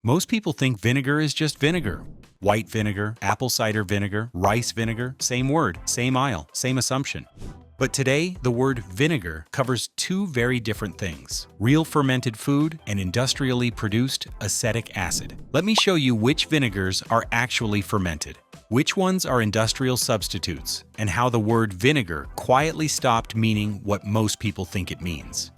Most people think vinegar is just vinegar. White vinegar, apple cider vinegar, rice vinegar, same word, same aisle, same assumption. But today, the word vinegar covers two very different things: real fermented food and industrially produced acetic acid. Let me show you which vinegars are actually fermented, which ones are industrial substitutes, and how the word vinegar quietly stopped meaning what most people think it means.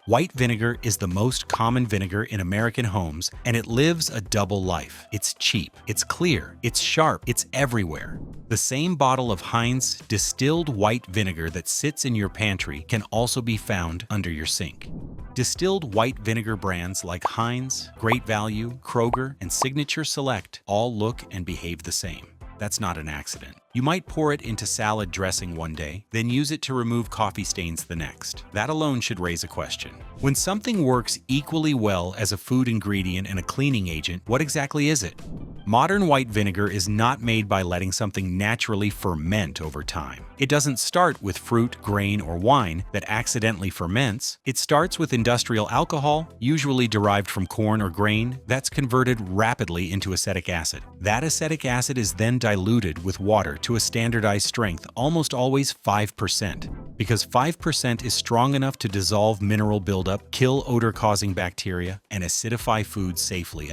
White vinegar is the most common vinegar in American homes, and it lives a double life. It's cheap, it's clear, it's sharp, it's everywhere. The same bottle of Heinz Distilled White Vinegar that sits in your pantry can also be found under your sink. Distilled white vinegar brands like Heinz, Great Value, Kroger, and Signature Select all look and behave the same. That's not an accident. You might pour it into salad dressing one day, then use it to remove coffee stains the next. That alone should raise a question. When something works equally well as a food ingredient and a cleaning agent, what exactly is it? Modern white vinegar is not made by letting something naturally ferment over time. It doesn't start with fruit, grain, or wine that accidentally ferments. It starts with industrial alcohol, usually derived from corn or grain, that's converted rapidly into acetic acid. That acetic acid is then diluted with water to a standardized strength, almost always 5%, because 5% is strong enough to dissolve mineral buildup, kill odor-causing bacteria, and acidify foods safely.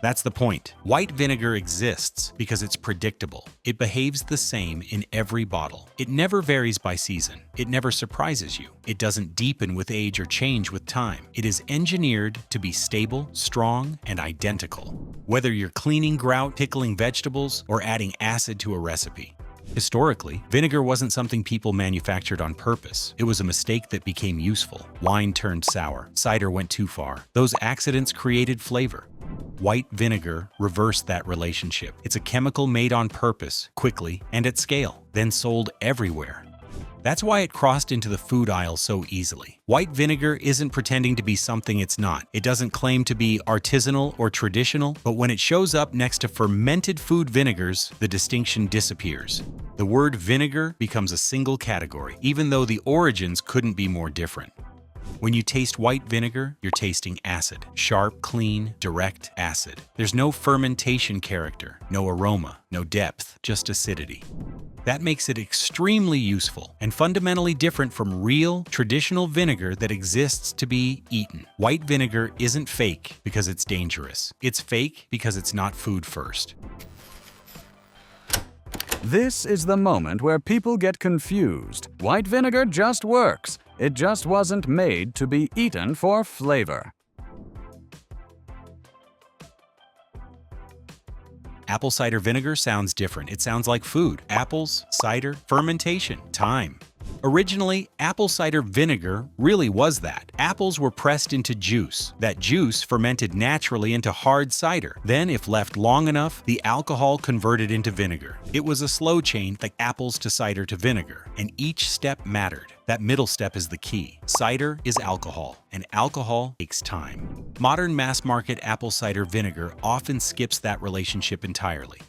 That's the point. White vinegar exists because it's predictable. It behaves the same in every bottle. It never varies by season. It never surprises you. It doesn't deepen with age or change with time. It is engineered to be stable, strong, and identical, whether you're cleaning grout, pickling vegetables, or adding acid to a recipe. Historically, vinegar wasn't something people manufactured on purpose. It was a mistake that became useful. Wine turned sour. Cider went too far. Those accidents created flavor. White vinegar reversed that relationship. It's a chemical made on purpose, quickly, and at scale, then sold everywhere. That's why it crossed into the food aisle so easily. White vinegar isn't pretending to be something it's not. It doesn't claim to be artisanal or traditional, but when it shows up next to fermented food vinegars, the distinction disappears. The word vinegar becomes a single category, even though the origins couldn't be more different. When you taste white vinegar, you're tasting acid. Sharp, clean, direct acid. There's no fermentation character, no aroma, no depth, just acidity. That makes it extremely useful and fundamentally different from real, traditional vinegar that exists to be eaten. White vinegar isn't fake because it's dangerous. It's fake because it's not food first. This is the moment where people get confused. White vinegar just works. It just wasn't made to be eaten for flavor. Apple cider vinegar sounds different. It sounds like food. Apples, cider, fermentation, time. Originally, apple cider vinegar really was that. Apples were pressed into juice. That juice fermented naturally into hard cider. Then, if left long enough, the alcohol converted into vinegar. It was a slow chain, like apples to cider to vinegar, and each step mattered. That middle step is the key. Cider is alcohol, and alcohol takes time. Modern mass-market apple cider vinegar often skips that relationship entirely.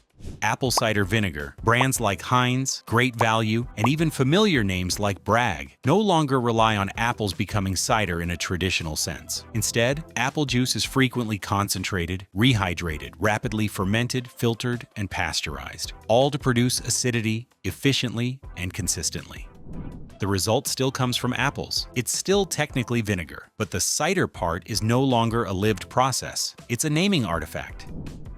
Apple cider vinegar, brands like Heinz, Great Value, and even familiar names like Bragg no longer rely on apples becoming cider in a traditional sense. Instead, apple juice is frequently concentrated, rehydrated, rapidly fermented, filtered, and pasteurized, all to produce acidity efficiently and consistently. The result still comes from apples. It's still technically vinegar, but the cider part is no longer a lived process. It's a naming artifact.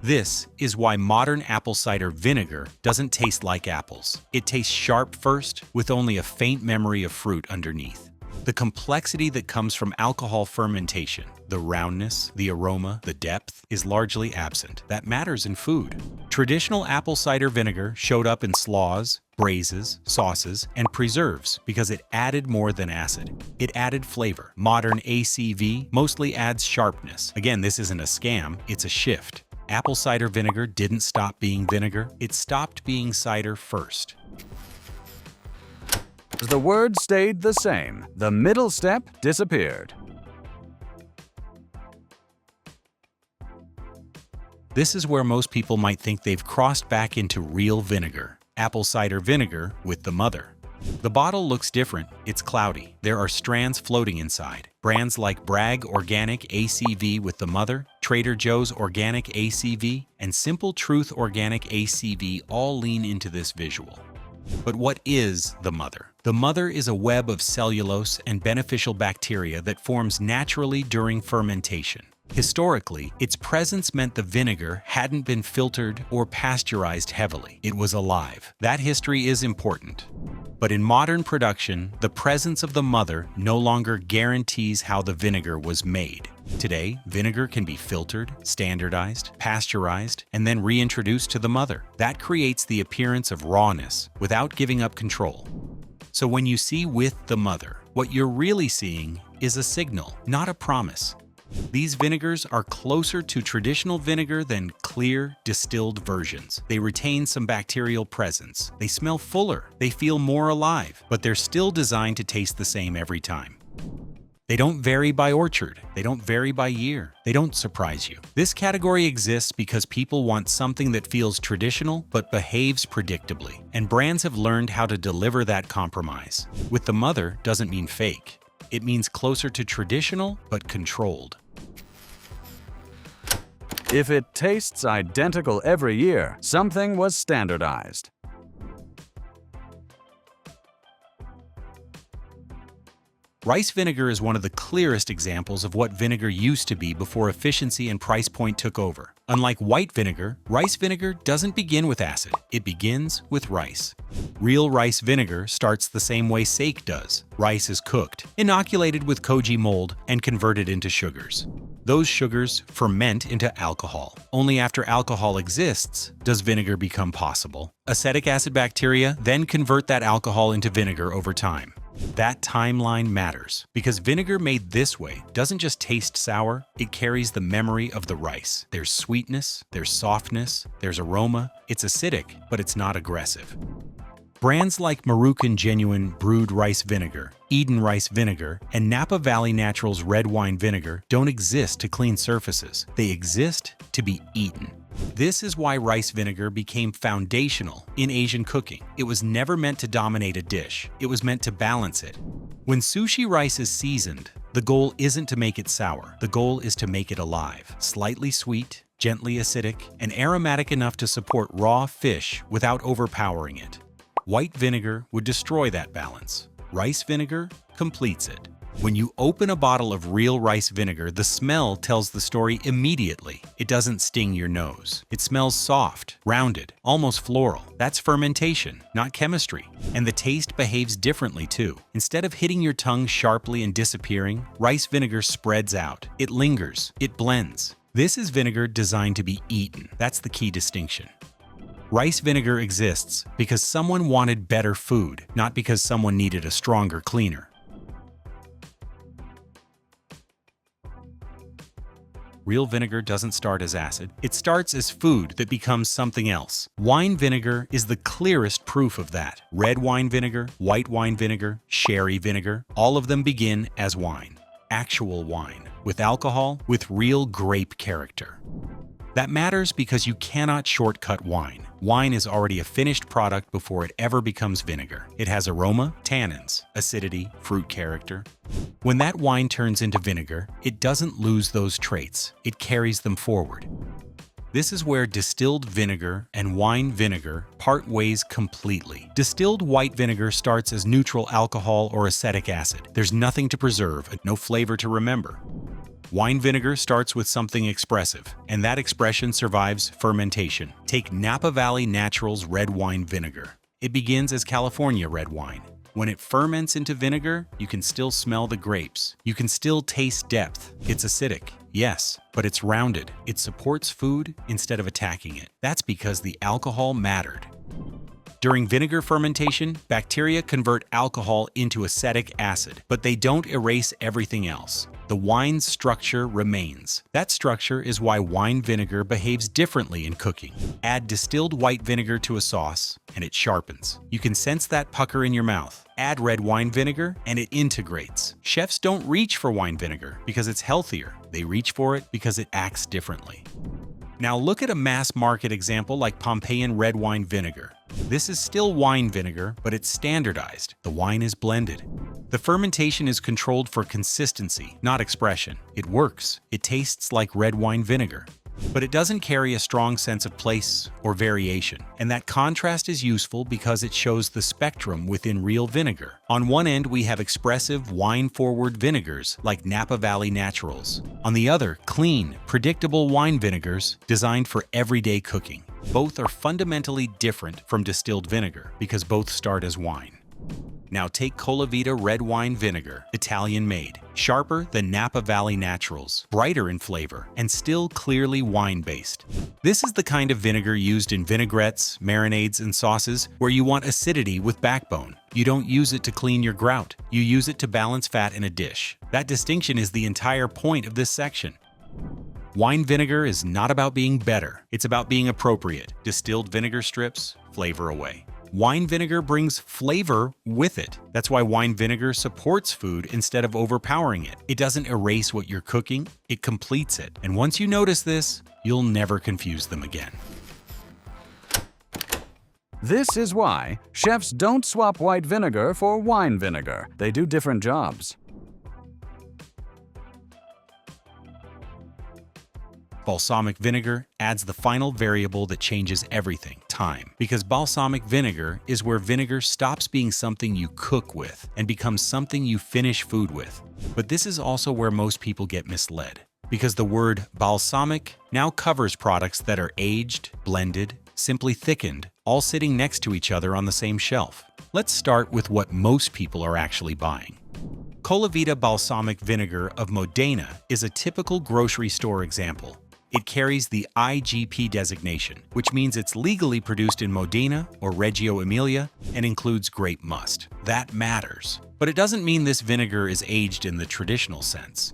This is why modern apple cider vinegar doesn't taste like apples. It tastes sharp first, with only a faint memory of fruit underneath. The complexity that comes from alcohol fermentation, the roundness, the aroma, the depth, is largely absent. That matters in food. Traditional apple cider vinegar showed up in slaws, braises, sauces, and preserves because it added more than acid. It added flavor. Modern ACV mostly adds sharpness. Again, this isn't a scam, it's a shift. Apple cider vinegar didn't stop being vinegar, it stopped being cider first. The word stayed the same. The middle step disappeared. This is where most people might think they've crossed back into real vinegar. Apple cider vinegar with the mother. The bottle looks different. It's cloudy. There are strands floating inside. Brands like Bragg Organic ACV with the mother, Trader Joe's Organic ACV, and Simple Truth Organic ACV all lean into this visual. But what is the mother? The mother is a web of cellulose and beneficial bacteria that forms naturally during fermentation. Historically, its presence meant the vinegar hadn't been filtered or pasteurized heavily. It was alive. That history is important. But in modern production, the presence of the mother no longer guarantees how the vinegar was made. Today, vinegar can be filtered, standardized, pasteurized, and then reintroduced to the mother. That creates the appearance of rawness without giving up control. So when you see "with the mother," what you're really seeing is a signal, not a promise. These vinegars are closer to traditional vinegar than clear, distilled versions. They retain some bacterial presence. They smell fuller. They feel more alive, but they're still designed to taste the same every time. They don't vary by orchard. They don't vary by year. They don't surprise you. This category exists because people want something that feels traditional but behaves predictably, and brands have learned how to deliver that compromise. With the mother doesn't mean fake. It means closer to traditional but controlled. If it tastes identical every year, something was standardized. Rice vinegar is one of the clearest examples of what vinegar used to be before efficiency and price point took over. Unlike white vinegar, rice vinegar doesn't begin with acid. It begins with rice. Real rice vinegar starts the same way sake does. Rice is cooked, inoculated with koji mold, and converted into sugars. Those sugars ferment into alcohol. Only after alcohol exists does vinegar become possible. Acetic acid bacteria then convert that alcohol into vinegar over time. That timeline matters because vinegar made this way doesn't just taste sour, it carries the memory of the rice. There's sweetness, there's softness, there's aroma. It's acidic, but it's not aggressive. Brands like Marukan Genuine Brewed Rice Vinegar, Eden Rice Vinegar, and Napa Valley Naturals Red Wine Vinegar don't exist to clean surfaces. They exist to be eaten. This is why rice vinegar became foundational in Asian cooking. It was never meant to dominate a dish. It was meant to balance it. When sushi rice is seasoned, the goal isn't to make it sour. The goal is to make it alive, slightly sweet, gently acidic, and aromatic enough to support raw fish without overpowering it. White vinegar would destroy that balance. Rice vinegar completes it. When you open a bottle of real rice vinegar, the smell tells the story immediately. It doesn't sting your nose. It smells soft, rounded, almost floral. That's fermentation, not chemistry. And the taste behaves differently too. Instead of hitting your tongue sharply and disappearing, rice vinegar spreads out. It lingers. It blends. This is vinegar designed to be eaten. That's the key distinction. Rice vinegar exists because someone wanted better food, not because someone needed a stronger cleaner. Real vinegar doesn't start as acid. It starts as food that becomes something else. Wine vinegar is the clearest proof of that. Red wine vinegar, white wine vinegar, sherry vinegar, all of them begin as wine. Actual wine, with alcohol, with real grape character. That matters because you cannot shortcut wine. Wine is already a finished product before it ever becomes vinegar. It has aroma, tannins, acidity, fruit character. When that wine turns into vinegar, it doesn't lose those traits. It carries them forward. This is where distilled vinegar and wine vinegar part ways completely. Distilled white vinegar starts as neutral alcohol or acetic acid. There's nothing to preserve, no flavor to remember. Wine vinegar starts with something expressive, and that expression survives fermentation. Take Napa Valley Naturals Red Wine Vinegar. It begins as California red wine. When it ferments into vinegar, you can still smell the grapes. You can still taste depth. It's acidic, yes, but it's rounded. It supports food instead of attacking it. That's because the alcohol mattered. During vinegar fermentation, bacteria convert alcohol into acetic acid, but they don't erase everything else. The wine's structure remains. That structure is why wine vinegar behaves differently in cooking. Add distilled white vinegar to a sauce, and it sharpens. You can sense that pucker in your mouth. Add red wine vinegar, and it integrates. Chefs don't reach for wine vinegar because it's healthier. They reach for it because it acts differently. Now look at a mass market example like Pompeian red wine vinegar. This is still wine vinegar, but it's standardized. The wine is blended. The fermentation is controlled for consistency, not expression. It works. It tastes like red wine vinegar. But it doesn't carry a strong sense of place or variation. And that contrast is useful because it shows the spectrum within real vinegar. On one end, we have expressive, wine-forward vinegars like Napa Valley Naturals. On the other, clean, predictable wine vinegars designed for everyday cooking. Both are fundamentally different from distilled vinegar because both start as wine. Now take Colavita red wine vinegar, Italian-made, sharper than Napa Valley Naturals, brighter in flavor, and still clearly wine-based. This is the kind of vinegar used in vinaigrettes, marinades, and sauces where you want acidity with backbone. You don't use it to clean your grout. You use it to balance fat in a dish. That distinction is the entire point of this section. Wine vinegar is not about being better. It's about being appropriate. Distilled vinegar strips flavor away. Wine vinegar brings flavor with it. That's why wine vinegar supports food instead of overpowering it. It doesn't erase what you're cooking, it completes it. And once you notice this, you'll never confuse them again. This is why chefs don't swap white vinegar for wine vinegar. They do different jobs. Balsamic vinegar adds the final variable that changes everything, time. Because balsamic vinegar is where vinegar stops being something you cook with and becomes something you finish food with. But this is also where most people get misled. Because the word balsamic now covers products that are aged, blended, simply thickened, all sitting next to each other on the same shelf. Let's start with what most people are actually buying. Colavita balsamic vinegar of Modena is a typical grocery store example. It carries the IGP designation, which means it's legally produced in Modena or Reggio Emilia and includes grape must. That matters. But it doesn't mean this vinegar is aged in the traditional sense.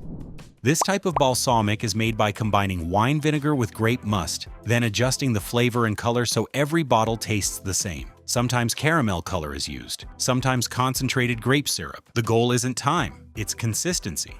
This type of balsamic is made by combining wine vinegar with grape must, then adjusting the flavor and color so every bottle tastes the same. Sometimes caramel color is used, sometimes concentrated grape syrup. The goal isn't time, it's consistency.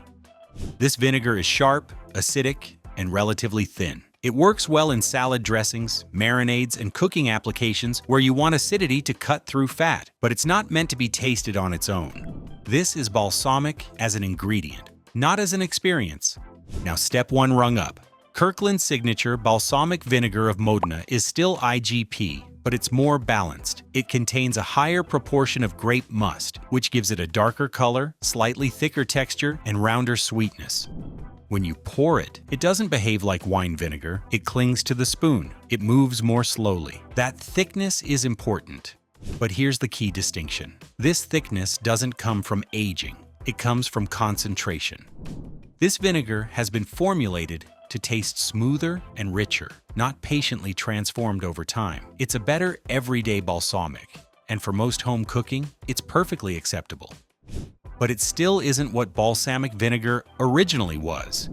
This vinegar is sharp, acidic, and relatively thin. It works well in salad dressings, marinades, and cooking applications where you want acidity to cut through fat, but it's not meant to be tasted on its own. This is balsamic as an ingredient, not as an experience. Now step one rung up. Kirkland's signature balsamic vinegar of Modena is still IGP, but it's more balanced. It contains a higher proportion of grape must, which gives it a darker color, slightly thicker texture, and rounder sweetness. When you pour it, it doesn't behave like wine vinegar. It clings to the spoon. It moves more slowly. That thickness is important. But here's the key distinction. This thickness doesn't come from aging. It comes from concentration. This vinegar has been formulated to taste smoother and richer, not patiently transformed over time. It's a better everyday balsamic, and for most home cooking, it's perfectly acceptable. But it still isn't what balsamic vinegar originally was,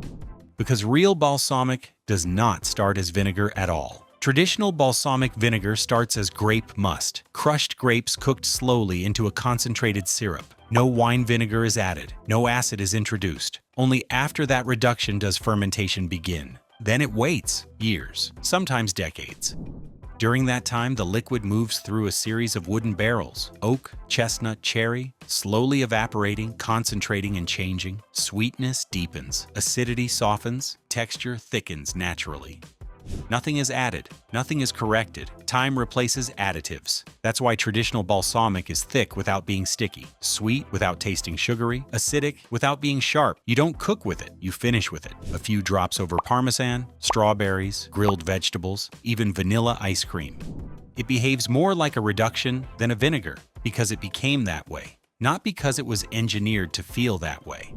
because real balsamic does not start as vinegar at all. Traditional balsamic vinegar starts as grape must, crushed grapes cooked slowly into a concentrated syrup. No wine vinegar is added, no acid is introduced. Only after that reduction does fermentation begin. Then it waits years, sometimes decades. During that time, the liquid moves through a series of wooden barrels, oak, chestnut, cherry, slowly evaporating, concentrating, and changing. Sweetness deepens, acidity softens, texture thickens naturally. Nothing is added, nothing is corrected. Time replaces additives. That's why traditional balsamic is thick without being sticky, sweet without tasting sugary, acidic without being sharp. You don't cook with it, you finish with it. A few drops over parmesan, strawberries, grilled vegetables, even vanilla ice cream. It behaves more like a reduction than a vinegar because it became that way, not because it was engineered to feel that way.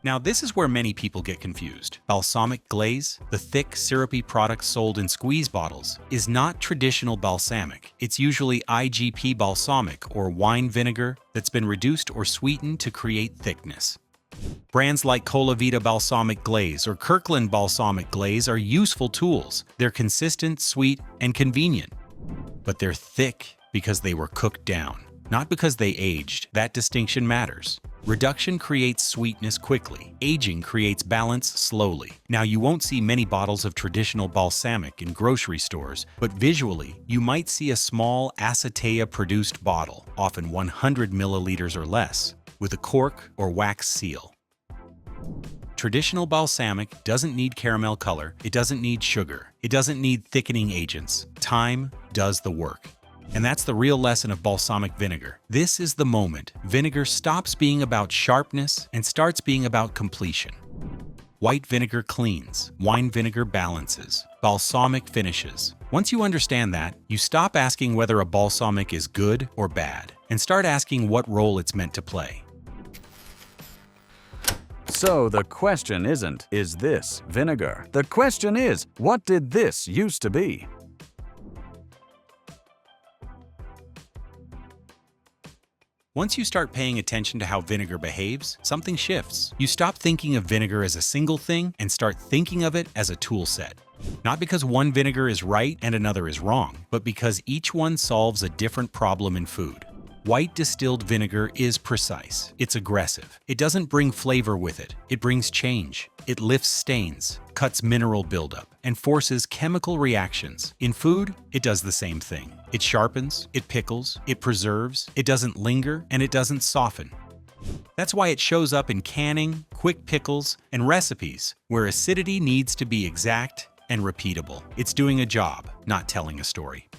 Now, this is where many people get confused. Balsamic glaze, the thick, syrupy product sold in squeeze bottles, is not traditional balsamic. It's usually IGP balsamic or wine vinegar that's been reduced or sweetened to create thickness. Brands like Colavita balsamic glaze or Kirkland balsamic glaze are useful tools. They're consistent, sweet, and convenient. But they're thick because they were cooked down, not because they aged. That distinction matters. Reduction creates sweetness quickly. Aging creates balance slowly. Now, you won't see many bottles of traditional balsamic in grocery stores, but visually, you might see a small acetea-produced bottle, often 100 milliliters or less, with a cork or wax seal. Traditional balsamic doesn't need caramel color, it doesn't need sugar, it doesn't need thickening agents. Time does the work. And that's the real lesson of balsamic vinegar. This is the moment vinegar stops being about sharpness and starts being about completion. White vinegar cleans, wine vinegar balances, balsamic finishes. Once you understand that, you stop asking whether a balsamic is good or bad, and start asking what role it's meant to play. So the question isn't, is this vinegar? The question is, what did this used to be? Once you start paying attention to how vinegar behaves, something shifts. You stop thinking of vinegar as a single thing and start thinking of it as a tool set. Not because one vinegar is right and another is wrong, but because each one solves a different problem in food. White distilled vinegar is precise. It's aggressive. It doesn't bring flavor with it. It brings change. It lifts stains, cuts mineral buildup, and forces chemical reactions. In food, it does the same thing. It sharpens, it pickles, it preserves, it doesn't linger, and it doesn't soften. That's why it shows up in canning, quick pickles, and recipes where acidity needs to be exact and repeatable. It's doing a job, not telling a story.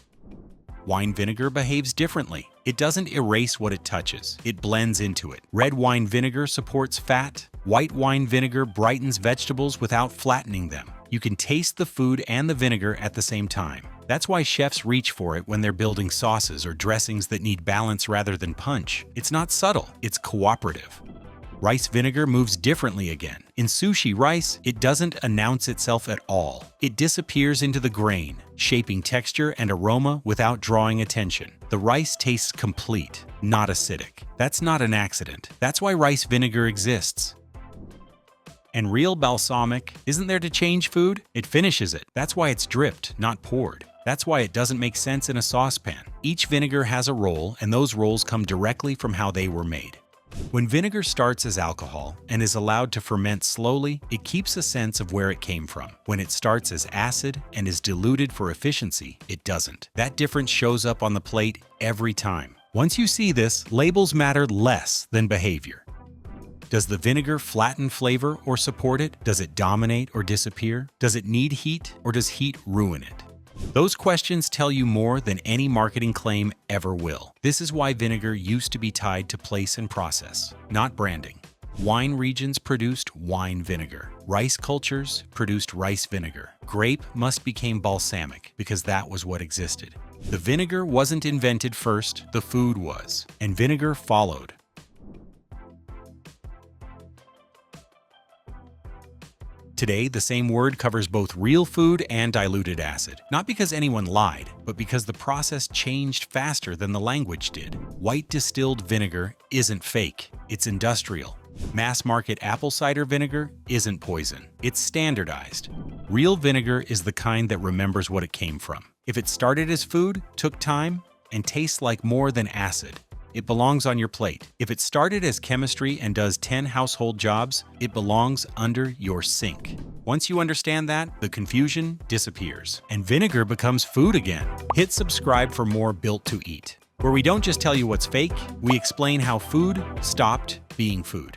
Wine vinegar behaves differently. It doesn't erase what it touches. It blends into it. Red wine vinegar supports fat. White wine vinegar brightens vegetables without flattening them. You can taste the food and the vinegar at the same time. That's why chefs reach for it when they're building sauces or dressings that need balance rather than punch. It's not subtle, it's cooperative. Rice vinegar moves differently again. In sushi rice, it doesn't announce itself at all. It disappears into the grain, shaping texture and aroma without drawing attention. The rice tastes complete, not acidic. That's not an accident. That's why rice vinegar exists. And real balsamic isn't there to change food, it finishes it. That's why it's dripped, not poured. That's why it doesn't make sense in a saucepan. Each vinegar has a role, and those roles come directly from how they were made. When vinegar starts as alcohol and is allowed to ferment slowly, it keeps a sense of where it came from. When it starts as acid and is diluted for efficiency, it doesn't. That difference shows up on the plate every time. Once you see this, labels matter less than behavior. Does the vinegar flatten flavor or support it? Does it dominate or disappear? Does it need heat or does heat ruin it? Those questions tell you more than any marketing claim ever will. This is why vinegar used to be tied to place and process, not branding. Wine regions produced wine vinegar. Rice cultures produced rice vinegar. Grape must became balsamic because that was what existed. The vinegar wasn't invented first, the food was, and vinegar followed. Today, the same word covers both real food and diluted acid. Not because anyone lied, but because the process changed faster than the language did. White distilled vinegar isn't fake, it's industrial. Mass-market apple cider vinegar isn't poison, it's standardized. Real vinegar is the kind that remembers what it came from. If it started as food, took time, and tastes like more than acid, it belongs on your plate. If it started as chemistry and does 10 household jobs, it belongs under your sink. Once you understand that, the confusion disappears, and vinegar becomes food again. Hit subscribe for more Built to Eat, where we don't just tell you what's fake, we explain how food stopped being food.